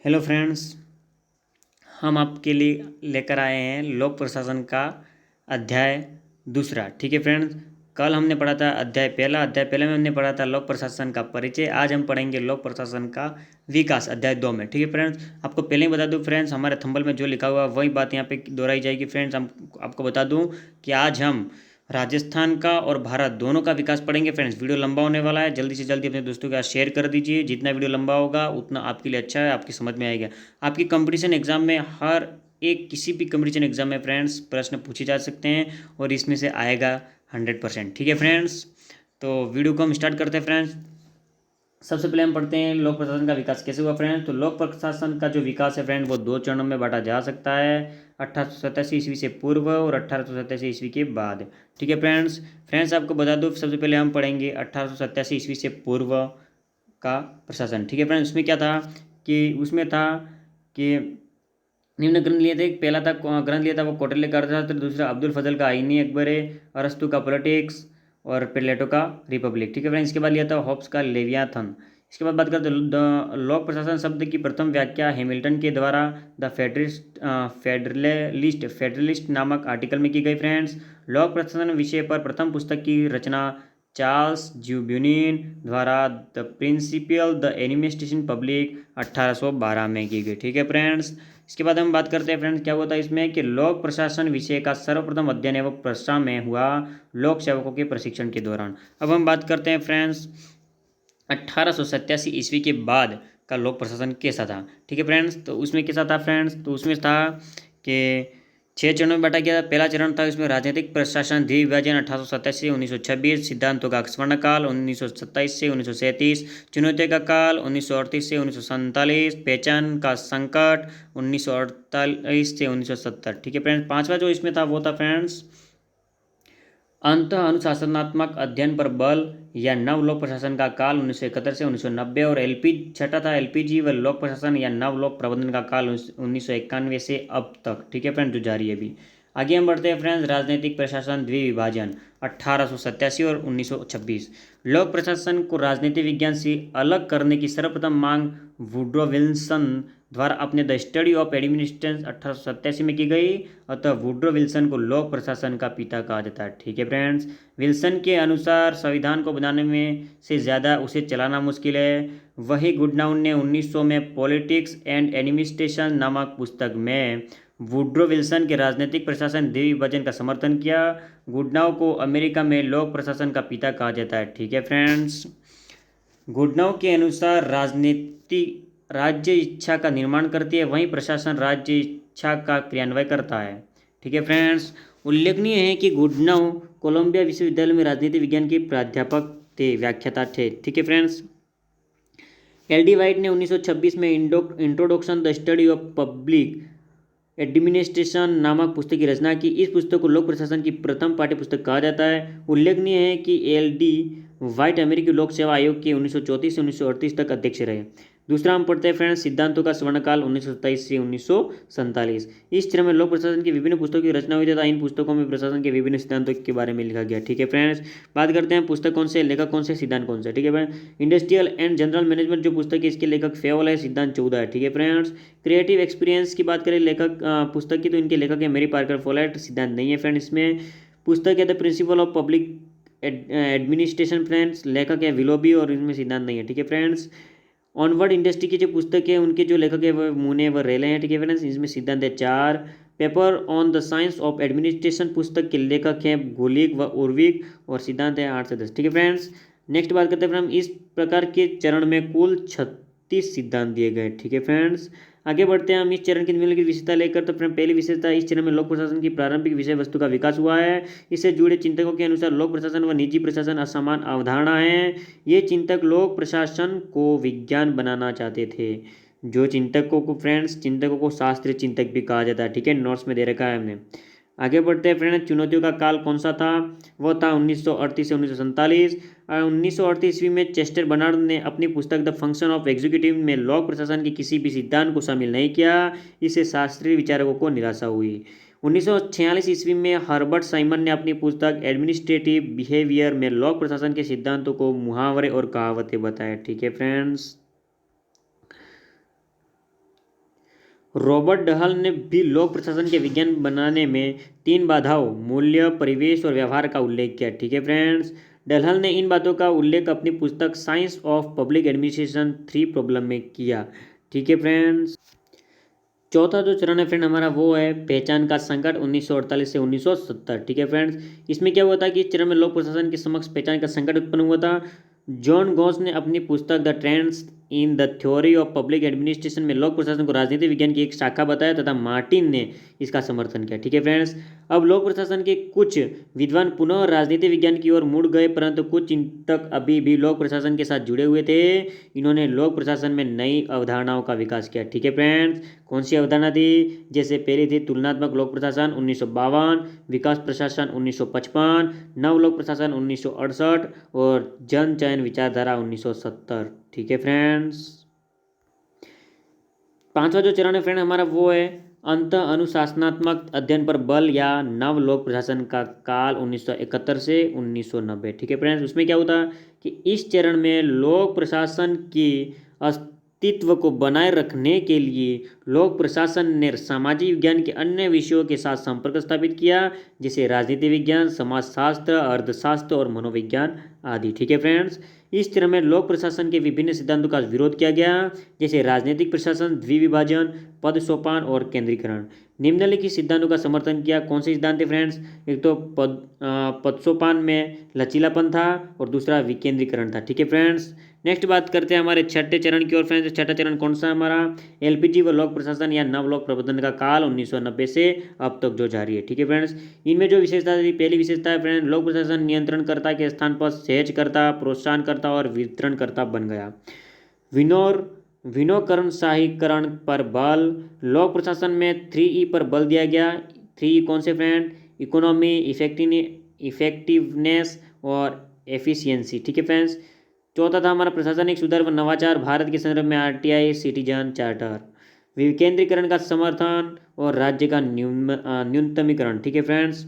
Hello friends. हम आपके लिए लेकर आए हैं लोक प्रशासन का अध्याय दूसरा। ठीक है फ्रेंड्स, कल हमने पढ़ा था अध्याय पहला। अध्याय पहले में हमने पढ़ा था लोक प्रशासन का परिचय। आज हम पढ़ेंगे लोक प्रशासन का विकास अध्याय 2 में। ठीक है फ्रेंड्स, आपको पहले ही बता दूं फ्रेंड्स, हमारे थंबल में जो लिखा हुआ वही बात यहाँ पे दोहराई जाएगी। फ्रेंड्स, हम आपको बता दूँ कि आज हम राजस्थान का और भारत दोनों का विकास पढ़ेंगे। फ्रेंड्स, वीडियो लंबा होने वाला है, जल्दी से जल्दी अपने दोस्तों के साथ शेयर कर दीजिए। जितना वीडियो लंबा होगा उतना आपके लिए अच्छा है, आपकी समझ में आएगा। आपकी कंपटीशन एग्जाम में हर एक किसी भी कंपटीशन एग्जाम में फ्रेंड्स प्रश्न पूछे जा सकते हैं और इसमें से आएगा 100%। ठीक है फ्रेंड्स, तो वीडियो को हम स्टार्ट करते हैं। फ्रेंड्स, सबसे पहले हम पढ़ते हैं लोक प्रशासन का विकास कैसे हुआ। फ्रेंड्स, तो लोक प्रशासन का जो विकास है फ्रेंड वो दो चरणों में बांटा जा सकता है, 1887 ईस्वी से पूर्व और 1887 ईस्वी के बाद। ठीक है फ्रेंड्स, आपको बता दूं सबसे पहले हम पढ़ेंगे 1887 ईस्वी से पूर्व का प्रशासन। ठीक है फ्रेंड्स, उसमें था कि निम्न ग्रंथ लिए थे। पहला था ग्रंथ लिया था वो कौटिल्य का अर्थशास्त्र, दूसरा अब्दुल फजल का आईनी अकबर, अरस्तु का पॉलिटिक्स और प्लेटो का रिपब्लिक। ठीक है फ्रेंड्स, इसके बाद लिया था हॉब्स का लेवियाथन। इसके बाद बात करते हैं लोक प्रशासन शब्द की प्रथम व्याख्या हैमिल्टन के द्वारा द फेडरलिस्ट नामक आर्टिकल में की गई। फ्रेंड्स, लोक प्रशासन विषय पर प्रथम पुस्तक की रचना चार्ल्स ज्यूब्यूनिन द्वारा द प्रिंसिपियल द एडमिनिस्ट्रेशन पब्लिक 1812 में की गई। ठीक है फ्रेंड्स, इसके बाद हम बात करते हैं फ्रेंड्स क्या होता है इसमें कि लोक प्रशासन विषय का सर्वप्रथम अध्ययन एवं प्रस्ताव में हुआ लोक सेवकों के प्रशिक्षण के दौरान। अब हम बात करते हैं फ्रेंड्स 1887 ईस्वी के बाद का लोक प्रशासन कैसा था। ठीक है फ्रेंड्स, तो उसमें कैसा था फ्रेंड्स, तो उसमें था कि 6 चरणों में बांटा गया था। पहला चरण था इसमें राजनीतिक प्रशासन द्विविभाजन 1827 से 1926, सिद्धांतों का स्वर्णकाल 1927 से 1937, चुनौतियों का काल 1938 से 1947, पहचान का संकट 1948 से 1970। ठीक है फ्रेंड्स, पांचवा जो इसमें था वो था फ्रेंड्स अंत अनुशासनात्मक अध्ययन पर बल या नव लोक प्रशासन का काल 1971 से 1990, और छठा था एलपीजी व लोक प्रशासन या नव लोक प्रबंधन का काल 1991 से अब तक। ठीक है फ्रेंड्स, जो जारी है अभी। आगे हम बढ़ते हैं फ्रेंड्स राजनीतिक प्रशासन द्विविभाजन 1887 और 1926। लोक प्रशासन को राजनीति विज्ञान से अलग करने की सर्वप्रथम मांग वुड्रो विल्सन द्वारा अपने द स्टडी ऑफ एडमिनिस्ट्रेशन 1887 में की गई। अतः वुड्रो विल्सन को लोक प्रशासन का पिता कहा जाता है। ठीक है फ्रेंड्स, विल्सन के अनुसार संविधान को बनाने में से ज़्यादा उसे चलाना मुश्किल है। वही गुडनाउन ने 1900 में पॉलिटिक्स एंड एडमिनिस्ट्रेशन नामक पुस्तक में वुड्रो विल्सन के राजनीतिक प्रशासन द्विविभाजन का समर्थन किया। गुडनाउ को अमेरिका में लोक प्रशासन का पिता कहा जाता है। ठीक है फ्रेंड्स, गुडनाउ के अनुसार राजनीति राज्य इच्छा का निर्माण करती है, वहीं प्रशासन राज्य इच्छा का क्रियान्वयन करता है। ठीक है फ्रेंड्स, उल्लेखनीय है कि गुडनाउ कोलंबिया विश्वविद्यालय में राजनीति विज्ञान के प्राध्यापक थे, व्याख्याता थे। ठीक है फ्रेंड्स, एल डी वाइट ने 1926 में introduction the study of public administration नामक पुस्तक की रचना की। इस पुस्तक को लोक प्रशासन की प्रथम पाठ्य पुस्तक कहा जाता है। उल्लेखनीय है कि एल डी वाइट अमेरिकी लोक सेवा आयोग के 1934 से 1938 तक अध्यक्ष रहे। दूसरा हम पढ़ते हैं फ्रेंड्स सिद्धांतों का स्वर्णकाल 1927 से 1947। इस चरण में लोक प्रशासन की विभिन्न पुस्तकों की रचना हुई तथा इन पुस्तकों में प्रशासन के विभिन्न सिद्धांतों के बारे में लिखा गया। ठीक है फ्रेंड्स, बात करते हैं पुस्तक कौन से, लेखक कौन से, सिद्धांत कौन से। ठीक है friends, industrial and general management जो पुस्तक है इसके लेखक फेवल है, सिद्धांत 14 है। ठीक है फ्रेंड्स, क्रिएटिव एक्सपीरियंस की बात करें लेखक पुस्तक की, तो इनके लेखक है मेरी पार्कर फोलेट, सिद्धांत नहीं है फ्रेंड्स। इसमें पुस्तक है the principle of public administration friends, लेखक है विलोबी और इनमें सिद्धांत नहीं है। ठीक है फ्रेंड्स, ऑनवर्ड इंडस्ट्री की जो पुस्तक है उनके जो लेखक है वो मुने व रेले हैं। ठीक है फ्रेंड्स, इसमें सिद्धांत है 4। Paper on the science of administration पुस्तक के लेखक हैं गोलिक व उर्विक और सिद्धांत है 8 से 10। ठीक है फ्रेंड्स, नेक्स्ट बात करते हैं फ्रेंड्स इस प्रकार के चरण में कुल 36 सिद्धांत दिए गए। ठीक है फ्रेंड्स, आगे बढ़ते हैं हम इस चरण की निम्नलिखित विशेषता लेकर। तो फ्रेंड पहली विशेषता, इस चरण में लोक प्रशासन की प्रारंभिक विषय वस्तु का विकास हुआ है। इससे जुड़े चिंतकों के अनुसार लोक प्रशासन व निजी प्रशासन असमान अवधारणा है। ये चिंतक लोक प्रशासन को विज्ञान बनाना चाहते थे। जो चिंतकों को फ्रेंड्स चिंतकों को शास्त्रीय चिंतक भी कहा जाता है। ठीक है, नोट्स में दे रखा है हमने। आगे बढ़ते हैं फ्रेंड, चुनौतियों का काल कौन सा था, वो था 1938 से 1947। 1938 ईस्वी में चेस्टर बर्नार्ड ने अपनी पुस्तक द फंक्शन ऑफ एग्जीक्यूटिव में लोक प्रशासन के किसी भी सिद्धांत को शामिल नहीं किया। इससे शास्त्रीय विचारकों को निराशा हुई। 1946 ईस्वी में हर्बर्ट साइमन ने अपनी पुस्तक एडमिनिस्ट्रेटिव बिहेवियर में लोक प्रशासन के सिद्धांतों को मुहावरे और कहावतें बताए। ठीक है फ्रेंड्स, रॉबर्ट डहल ने भी लोक प्रशासन के विज्ञान बनाने में 3 बाधाओं मूल्य, परिवेश और व्यवहार का उल्लेख किया। ठीक है फ्रेंड्स, डहल ने इन बातों का उल्लेख अपनी पुस्तक science of public administration 3 problem में किया। ठीक है फ्रेंड्स, चौथा जो चरण है फ्रेंड हमारा वो है पहचान का संकट 1948 से 1970। ठीक है फ्रेंड्स, इसमें क्या हुआ था कि इस चरण में लोक प्रशासन के समक्ष पहचान का संकट उत्पन्न हुआ था। जॉन गॉस ने अपनी पुस्तक the trends in the theory of public administration में लोक प्रशासन को राजनीति विज्ञान की एक शाखा बताया तथा मार्टिन ने इसका समर्थन किया। ठीक है फ्रेंड्स, अब लोक प्रशासन के कुछ विद्वान पुनः राजनीति विज्ञान की ओर मुड़ गए, परंतु कुछ चिंतक अभी भी लोक प्रशासन के साथ जुड़े हुए थे। इन्होंने लोक प्रशासन में नई अवधारणाओं का विकास किया। ठीक है फ्रेंड्स, कौन सी अवधारणा थी? जैसे पहली थी तुलनात्मक लोक प्रशासन 1952, विकास प्रशासन 1955, नव लोक प्रशासन 1968 और जन चयन विचारधारा 1970। ठीक है फ्रेंड्स, पांचवा जो चरण है फ्रेंड हमारा वो है अंत अनुशासनात्मक अध्ययन पर बल या नव लोक प्रशासन का काल 1971 से 1990। ठीक है फ्रेंड्स, उसमें क्या होता कि इस चरण में लोक प्रशासन की अस्तित्व को बनाए रखने के लिए लोक प्रशासन ने सामाजिक विज्ञान के अन्य विषयों के साथ संपर्क स्थापित किया, जैसे राजनीति विज्ञान, समाजशास्त्र, अर्थशास्त्र और मनोविज्ञान आदि। ठीक है फ्रेंड्स, इस चरण में लोक प्रशासन के विभिन्न सिद्धांतों का विरोध किया गया, जैसे राजनीतिक प्रशासन, द्विविभाजन, पद सोपान और केंद्रीकरण। निम्नलिखित सिद्धांतों का समर्थन किया। कौन से सिद्धांत थे फ्रेंड्स? एक तो पद सोपान में लचीलापन था और दूसरा विकेंद्रीकरण था। ठीक है फ्रेंड्स, नेक्स्ट बात करते हैं हमारे छठे चरण की ओर फ्रेंड्स। छठा चरण कौन सा हमारा? एलपीजी व लोक प्रशासन या नव लोक प्रबंधन का काल 1990 से अब तक जो जारी है। ठीक है फ्रेंड्स, इनमें जो विशेषता थी, पहली विशेषता है फ्रेंड लोक प्रशासन नियंत्रणकर्ता के स्थान पर सहजकर्ता, प्रोत्साहनकर्ता और वितरणकर्ता बन गया। विनोकरणशाहीकरण पर बल, लोक प्रशासन में 3E पर बल दिया गया। 3E कौन से फ्रेंड? इकोनॉमी, इफेक्टिवनेस और एफिशिएंसी। ठीक है फ्रेंड्स, चौथा था हमारा प्रशासनिक सुधार व नवाचार, भारत के संदर्भ में आरटीआई, सिटीजन चार्टर। विकेंद्रीकरण का समर्थन और राज्य का न्यूनतमीकरण। ठीक है फ्रेंड्स,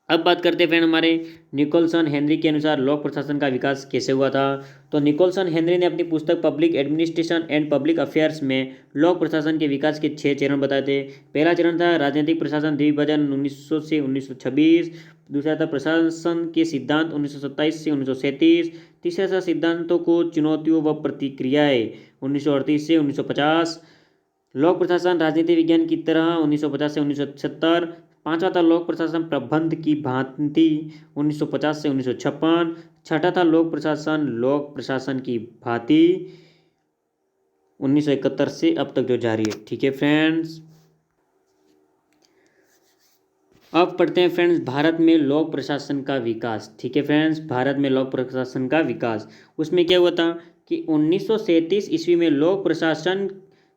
अब बात करते हैं फ्रेंड हमारे निकोलसन हेनरी के अनुसार लोक प्रशासन का विकास कैसे हुआ था। तो निकोलसन हेनरी ने अपनी पुस्तक public administration and public affairs में लोक प्रशासन के विकास के 6 चरण बताए थे। पहला चरण था राजनीतिक प्रशासन द्विविभाजन 1900 से 1926। दूसरा था प्रशासन के सिद्धांत 1927 से 1937। तीसरा था सिद्धांतों को चुनौतियों व प्रतिक्रियाएं 1938 से 1950। लोक प्रशासन राजनीति विज्ञान की तरह 1950 से 1970। पांचवा था लोक प्रशासन प्रबंध की भांति 1950 से 1956। छठा था लोक प्रशासन की भांति 1971 से अब तक जो जारी है। ठीक है फ्रेंड्स, अब पढ़ते हैं फ्रेंड्स भारत में लोक प्रशासन का विकास। ठीक है फ्रेंड्स, भारत में लोक प्रशासन का विकास, उसमें क्या हुआ था कि 1937 ईस्वी में लोक प्रशासन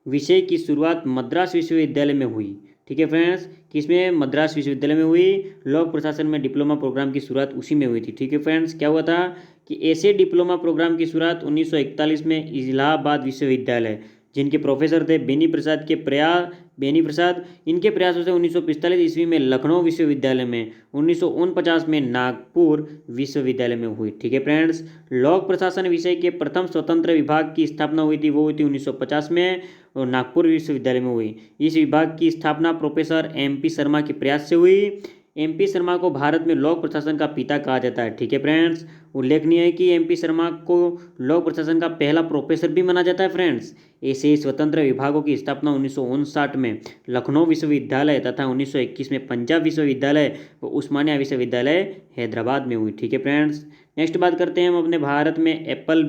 विषय की शुरुआत मद्रास विश्वविद्यालय में हुई। ठीक है फ्रेंड्स, किसमें? मद्रास विश्वविद्यालय में हुई। लोक प्रशासन में डिप्लोमा प्रोग्राम की शुरुआत उसी में हुई थी। ठीक है फ्रेंड्स, क्या हुआ था कि ऐसे डिप्लोमा प्रोग्राम की शुरुआत 1941 में इलाहाबाद विश्वविद्यालय, जिनके प्रोफेसर थे बेनी प्रसाद, इनके प्रयासों से 1945 ईस्वी में लखनऊ विश्वविद्यालय में, 1949 में नागपुर विश्वविद्यालय में हुई। ठीक है फ्रेंड्स, लोक प्रशासन विषय के प्रथम स्वतंत्र विभाग की स्थापना हुई थी, वो हुई थी 1950 में और नागपुर विश्वविद्यालय में हुई। इस विभाग की स्थापना प्रोफेसर MP शर्मा के प्रयास से हुई। MP शर्मा को भारत में लोक प्रशासन का पिता कहा जाता है। ठीक है फ्रेंड्स, उल्लेखनीय है कि MP शर्मा को लोक प्रशासन का पहला प्रोफेसर भी माना जाता है फ्रेंड्स। ऐसे स्वतंत्र विभागों की स्थापना 1959 में लखनऊ विश्वविद्यालय तथा 1921 में पंजाब विश्वविद्यालय व उस्मानिया विश्वविद्यालय हैदराबाद में हुई। ठीक है फ्रेंड्स, नेक्स्ट बात करते हैं हम अपने भारत में एप्पल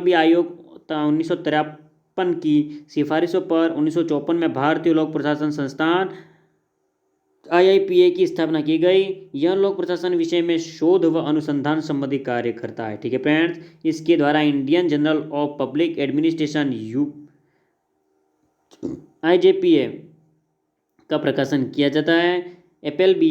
बी आयोग 1953 की सिफारिशों पर 1954 में भारतीय लोक प्रशासन संस्थान IIPA की स्थापना की गई। यह लोक प्रशासन विषय में शोध व अनुसंधान संबंधी कार्य करता है। ठीक है फ्रेंड्स, इसके द्वारा Indian journal of public administration IJPA का प्रकाशन किया जाता है। FLB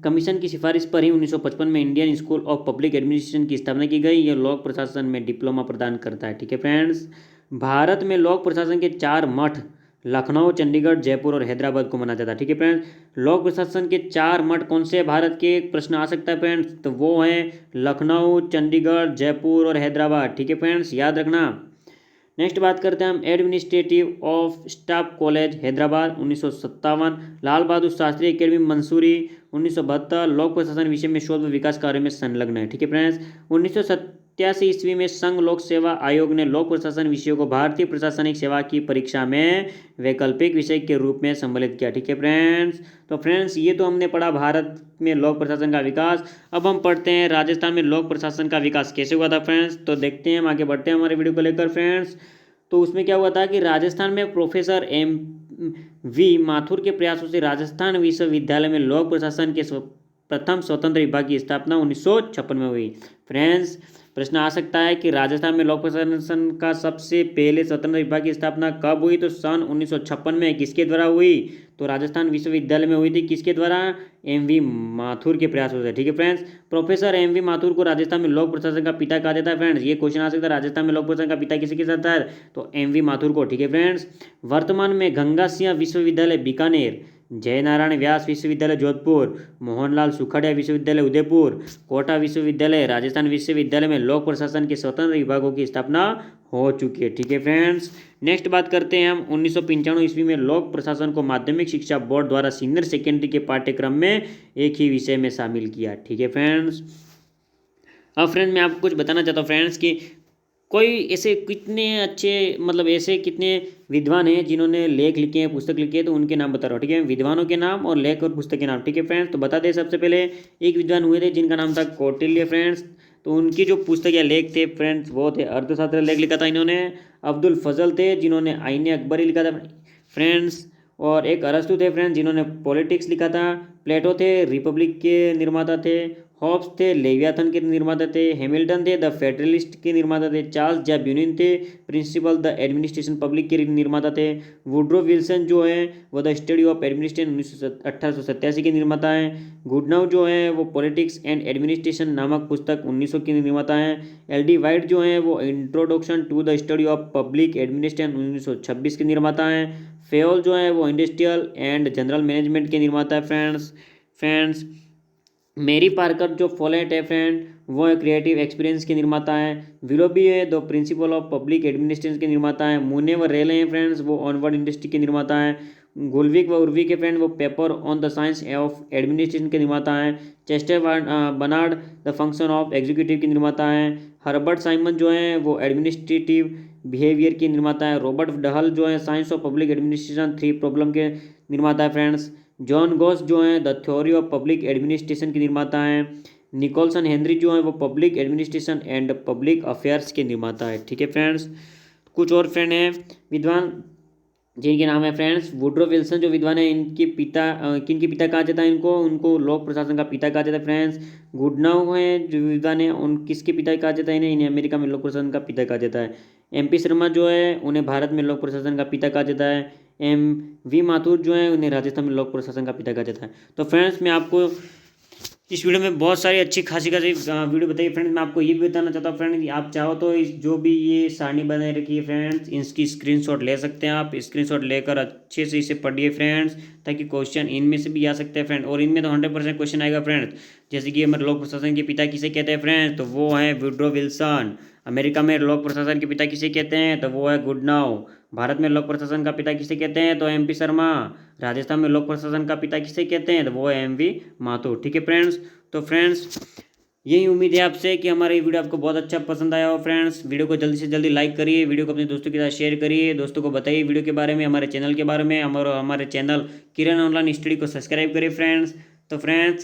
कमीशन की सिफारिश पर ही 1955 में Indian school of public administration की स्थापना की गई। यह लोक प्रशासन में डिप्लोमा प्रदान करता है। ठीक है फ्रेंड्स, भारत में लोक प्रशासन के 4 मठ लखनऊ, चंडीगढ़, जयपुर और हैदराबाद को माना जाता है। ठीक है फ्रेंड्स, लोक प्रशासन के 4 मठ कौन से भारत के? प्रश्न आ सकता है फ्रेंड्स, तो वो हैं लखनऊ, चंडीगढ़, जयपुर और हैदराबाद। ठीक है फ्रेंड्स, याद रखना नेक्स्ट बात करते हैं हम administrative of staff college Hyderabad 1957, Lal Bahadur Shastri academy Mussoorie 1972, लोक प्रशासन विषय में शोध व विकास कार्य में संलग्न है। ठीक है फ्रेंड्स। 1987 ईस्वी में संघ लोक सेवा आयोग ने लोक प्रशासन विषयों को भारतीय प्रशासनिक सेवा की परीक्षा में वैकल्पिक विषय के रूप में सम्मिलित किया। ठीक है फ्रेंड्स। तो फ्रेंड्स ये तो हमने पढ़ा भारत में लोक प्रशासन का विकास। अब हम पढ़ते हैं राजस्थान में लोक प्रशासन का विकास कैसे हुआ था फ्रेंड्स। तो देखते हैं, हम आगे बढ़ते हैं हमारे वीडियो को लेकर फ्रेंड्स। तो उसमें क्या हुआ था कि राजस्थान में प्रोफेसर M.V. माथुर के प्रयासों से राजस्थान विश्वविद्यालय में लोक प्रशासन के प्रथम स्वतंत्र विभाग की स्थापना 1956 में हुई। फ्रेंड्स, प्रश्न आ सकता है कि राजस्थान में लोक प्रशासन का सबसे पहले स्वतंत्र विभाग की स्थापना कब हुई। तो सन 1956 में किसके द्वारा हुई। तो राजस्थान विश्वविद्यालय में हुई थी। किसके द्वारा। M.V. माथुर के प्रयासों से। ठीक है फ्रेंड्स। Professor M.V. माथुर को राजस्थान में लोक प्रशासन का पिता कहा जाता है। फ्रेंड्स, ये क्वेश्चन आ सकता है, राजस्थान में लोक प्रशासन का पिता किसे कहा जाता है। तो M.V. माथुर को। ठीक है फ्रेंड्स। वर्तमान में गंगा सिंह विश्वविद्यालय बीकानेर, जयनारायण व्यास विश्वविद्यालय जोधपुर, मोहनलाल सुखाड़िया विश्वविद्यालय उदयपुर, कोटा विश्वविद्यालय राजस्थान विश्वविद्यालय में लोक प्रशासन के स्वतंत्र विभागों की स्थापना हो चुकी है। ठीक है फ्रेंड्स। नेक्स्ट बात करते हैं हम 1995 ईस्वी में लोक प्रशासन को माध्यमिक शिक्षा बोर्ड द्वारा सीनियर सेकेंडरी के पाठ्यक्रम में एक ही विषय में शामिल किया। ठीक है फ्रेंड्स। अब फ्रेंड मैं आपको कुछ बताना चाहता हूँ फ्रेंड्स कि कोई ऐसे कितने अच्छे मतलब ऐसे कितने विद्वान हैं जिन्होंने लेख लिखे हैं, पुस्तक लिखी है, तो उनके नाम बता रहा हूँ। ठीक है, विद्वानों के नाम और लेख और पुस्तक के नाम। ठीक है फ्रेंड्स। तो बता दें, सबसे पहले एक विद्वान हुए थे जिनका नाम था कौटिल्य फ्रेंड्स। तो उनकी जो पुस्तक या लेख थे फ्रेंड्स वो थे अर्थशास्त्र लेख लिखा था इन्होंने। अब्दुल फजल थे जिन्होंने आईने अकबरी लिखा था फ्रेंड्स। और एक अरस्तु थे फ्रेंड्स जिन्होंने पॉलिटिक्स लिखा था। प्लेटो थे रिपब्लिक के निर्माता थे। हॉब्स थे लेवियाथन के निर्माता थे। हैमिल्टन थे द फेडरलिस्ट के निर्माता थे। चार्ल्स जे ब्यूनिन थे प्रिंसिपल द एडमिनिस्ट्रेशन पब्लिक के निर्माता थे। वुड्रो विल्सन जो है वो द स्टडी ऑफ एडमिनिस्ट्रेशन 1887 के निर्माता हैं। गुडनाउ जो है वो पॉलिटिक्स एंड एडमिनिस्ट्रेशन नामक पुस्तक 1900 के निर्माता हैं। L.D. वाइट जो है वो introduction to the study of public administration 1926 के निर्माता हैं। फेयोल जो है वो इंडस्ट्रियल एंड जनरल मैनेजमेंट के निर्माता है फ्रेंड्स। मेरी पार्कर जो फॉलेट है फ्रेंड वो क्रिएटिव एक्सपीरियंस के निर्माता है। विलोबी है the principle of public administration के निर्माता है। मुने व रेले हैं फ्रेंड्स वो ऑनवर्ड इंडस्ट्री के निर्माता है। गुलविक व उर्वी के फ्रेंड वो paper on the science of administration के निर्माता है। Chester Barnard the function of executive के निर्माता है। हर्बर्ट साइमन जो है वो एडमिनिस्ट्रेटिव बिहेवियर के निर्माता है। रॉबर्ट डहल जो है science of public administration 3 problem के निर्माता है फ्रेंड्स। जॉन गॉस जो हैं the theory of public administration के निर्माता हैं। निकोलसन हेनरी जो हैं वो public administration and public affairs के निर्माता है। ठीक है फ्रेंड्स। कुछ और फ्रेंड हैं विद्वान जिनके नाम है फ्रेंड्स वुड्रो विल्सन जो विद्वान है इनके पिता किनके पिता कहा जाता है उनको लोक प्रशासन का पिता कहा जाता है फ्रेंड्स। गुडनाउ हैं जो विद्वान है उन किसके पिता कहा जाता है इन्हें अमेरिका में लोक प्रशासन का पिता कहा जाता है। MP शर्मा जो है उन्हें भारत में लोक प्रशासन का पिता कहा जाता है। M.V. माथुर जो है उन्हें राजस्थान में लोक प्रशासन का पिता कहा जाता है। तो फ्रेंड्स मैं आपको इस वीडियो में बहुत सारी अच्छी खासी वीडियो बताइए फ्रेंड्स। मैं आपको ये भी बताना चाहता हूँ फ्रेंड आप चाहो तो इस जो भी ये सारणी बनाई रखी है फ्रेंड्स इसकी स्क्रीनशॉट ले सकते हैं आप। स्क्रीनशॉट लेकर अच्छे से इसे पढ़िए फ्रेंड्स ताकि क्वेश्चन इनमें से भी आ सकते हैं फ्रेंड। और इनमें तो 100% क्वेश्चन आएगा फ्रेंड्स। जैसे कि हमारे लोक प्रशासन के पिता किसे कहते हैं फ्रेंड्स तो वो है वुड्रो विल्सन। अमेरिका में लोक प्रशासन के पिता किसे कहते हैं तो वो है गुडनाउ। भारत में लोक प्रशासन का पिता किसे कहते हैं तो MP शर्मा। राजस्थान में लोक प्रशासन का पिता किसे कहते हैं तो वो है M.V. माथुर। ठीक है फ्रेंड्स। तो फ्रेंड्स यही उम्मीद है आपसे कि हमारा ये वीडियो आपको बहुत अच्छा पसंद आया हो फ्रेंड्स। वीडियो को जल्दी से जल्दी लाइक करिए, वीडियो को अपने दोस्तों के साथ शेयर करिए, दोस्तों को बताइए वीडियो के बारे में, हमारे चैनल के बारे में। हमारे चैनल किरण ऑनलाइन स्टडी को सब्सक्राइब करिए फ्रेंड्स। तो फ्रेंड्स